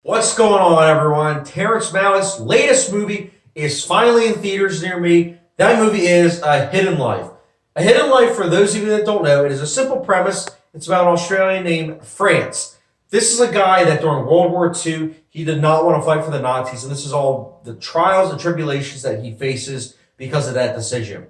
What's going on, everyone? Terrence Malick's latest movie is finally in theaters near me. That movie is A Hidden Life. A Hidden Life, for those of you that don't know, it is a simple premise. It's about an Australian named France. This is a guy that during World War II, he did not want to fight for the Nazis, and this is all the trials and tribulations that he faces because of that decision.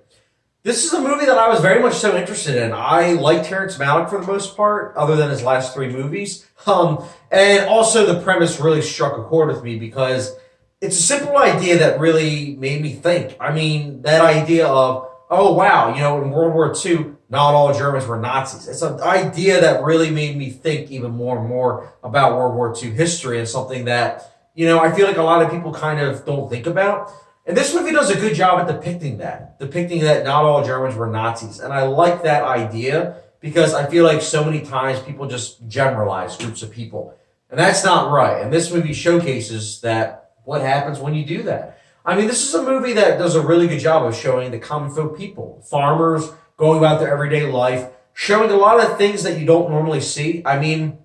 This is a movie that I was very much so interested in. I like Terrence Malick for the most part, other than his last three movies. And also the premise really struck a chord with me because it's a simple idea that really made me think. I mean, that idea of, oh wow, in World War II, not all Germans were Nazis. It's an idea that really made me think even more and more about World War II history and something that, I feel like a lot of people kind of don't think about. And this movie does a good job at depicting that not all Germans were Nazis. And I like that idea because I feel like so many times people just generalize groups of people. And that's not right. And this movie showcases that what happens when you do that. I mean, this is a movie that does a really good job of showing the common folk people, farmers going about their everyday life, showing a lot of things that you don't normally see. I mean,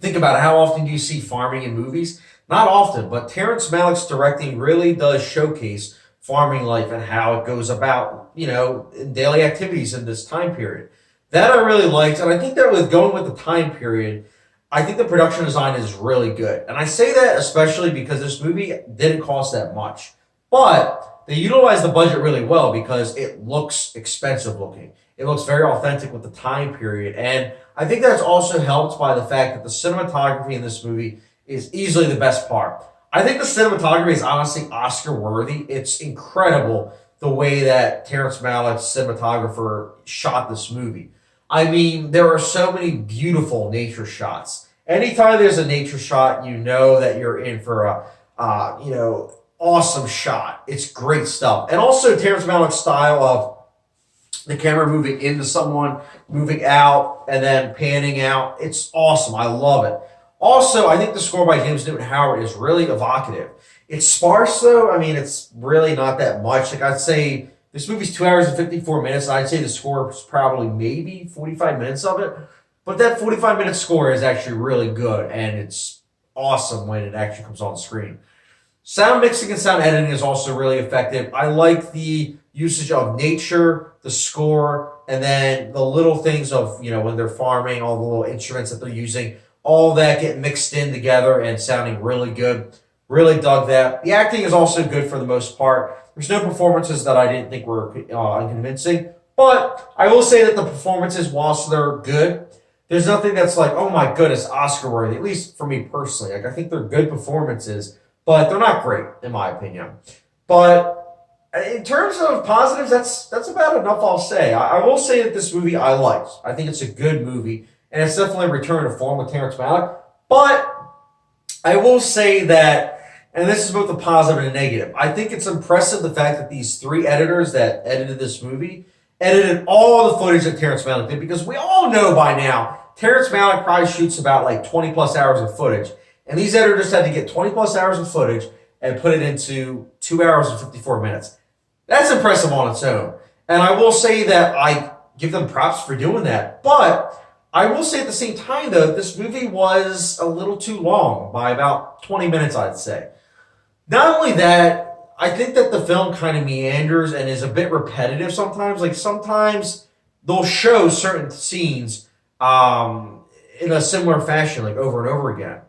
think about it. How often do you see farming in movies? Not often, but Terrence Malick's directing really does showcase farming life and how it goes about, in daily activities in this time period. That I really liked, and I think that with going with the time period, I think the production design is really good. And I say that especially because this movie didn't cost that much. But they utilized the budget really well because it looks expensive looking. It looks very authentic with the time period. And I think that's also helped by the fact that the cinematography in this movie is easily the best part. I think the cinematography is honestly Oscar worthy. It's incredible the way that Terrence Malick's cinematographer shot this movie. I mean, there are so many beautiful nature shots. Anytime there's a nature shot, you know that you're in for a, awesome shot. It's great stuff. And also Terrence Malick's style of the camera moving into someone, moving out, and then panning out. It's awesome. I love it. Also, I think the score by James Newton Howard is really evocative. It's sparse, though. I mean, it's really not that much. Like, I'd say this movie's 2 hours and 54 minutes, and I'd say the score is probably maybe 45 minutes of it. But that 45-minute score is actually really good, and it's awesome when it actually comes on screen. Sound mixing and sound editing is also really effective. I like the usage of nature, the score, and then the little things of, when they're farming, all the little instruments that they're using, all that get mixed in together and sounding really good. Really dug that. The acting is also good for the most part. There's no performances that I didn't think were unconvincing. But I will say that the performances, whilst they're good, there's nothing that's like, oh my goodness, Oscar worthy. At least for me personally. Like, I think they're good performances, but they're not great, in my opinion. But in terms of positives, that's about enough I'll say. I will say that this movie I liked. I think it's a good movie. And it's definitely a return to form with Terrence Malick. But I will say that, and this is both the positive and the negative, I think it's impressive the fact that these three editors that edited this movie edited all the footage that Terrence Malick did. Because we all know by now, Terrence Malick probably shoots about like 20 plus hours of footage. And these editors had to get 20 plus hours of footage and put it into 2 hours and 54 minutes. That's impressive on its own. And I will say that I give them props for doing that. But I will say at the same time, though, this movie was a little too long by about 20 minutes, I'd say. Not only that, I think that the film kind of meanders and is a bit repetitive sometimes. Like, sometimes they'll show certain scenes in a similar fashion, like over and over again,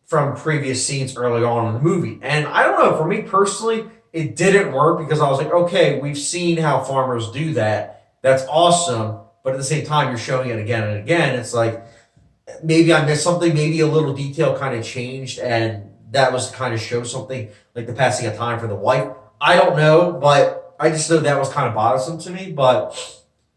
from previous scenes early on in the movie. And I don't know, for me personally, it didn't work because I was like, okay, we've seen how farmers do that. That's awesome. But at the same time, you're showing it again and again. It's like, maybe I missed something. Maybe a little detail kind of changed. And that was to kind of show something like the passing of time for the wife. I don't know. But I just know that was kind of bothersome to me. But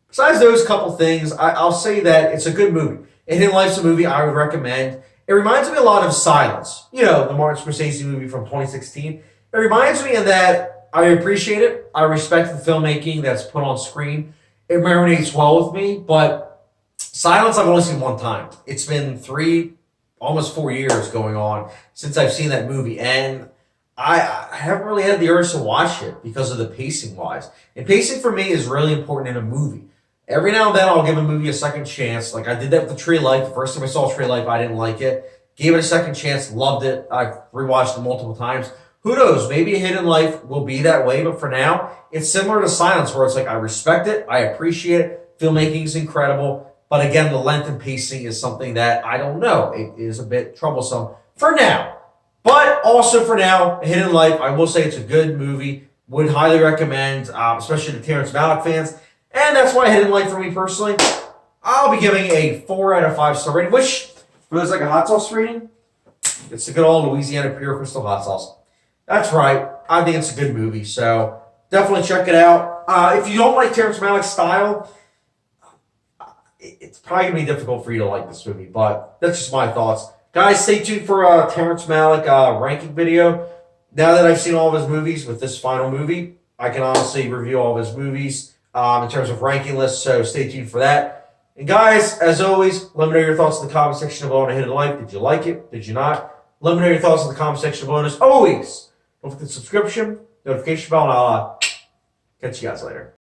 besides those couple things, I'll say that it's a good movie. And in Life's a movie I would recommend. It reminds me a lot of Silence. The Martin Scorsese movie from 2016. It reminds me of that. I appreciate it. I respect the filmmaking that's put on screen. It marinates well with me, but Silence I've only seen one time. It's been almost 4 years going on since I've seen that movie, and I haven't really had the urge to watch it because of the pacing wise. And pacing for me is really important in a movie. Every now and then I'll give a movie a second chance. Like I did that with The Tree of Life. The first time I saw Tree of Life, I didn't like it. Gave it a second chance, loved it. I've rewatched it multiple times. Who knows? Maybe A Hidden Life will be that way, but for now, it's similar to Silence, where it's like I respect it, I appreciate it. Filmmaking is incredible, but again, the length and pacing is something that I don't know. It is a bit troublesome for now. But also for now, A Hidden Life, I will say it's a good movie. Would highly recommend, especially to Terrence Malick fans. And that's why Hidden Life for me personally, I'll be giving a 4 out of 5 star rating, which for those like a hot sauce rating, it's the good old Louisiana Pure Crystal Hot Sauce. That's right. I think it's a good movie, so definitely check it out. If you don't like Terrence Malick's style, it's probably going to be difficult for you to like this movie, but that's just my thoughts. Guys, stay tuned for a Terrence Malick ranking video. Now that I've seen all of his movies with this final movie, I can honestly review all of his movies in terms of ranking lists, so stay tuned for that. And guys, as always, let me know your thoughts in the comment section below on A Hidden Life. Did you like it? Did you not? Let me know your thoughts in the comment section below. And as always, don't forget the subscription, notification bell, and I'll catch you guys later.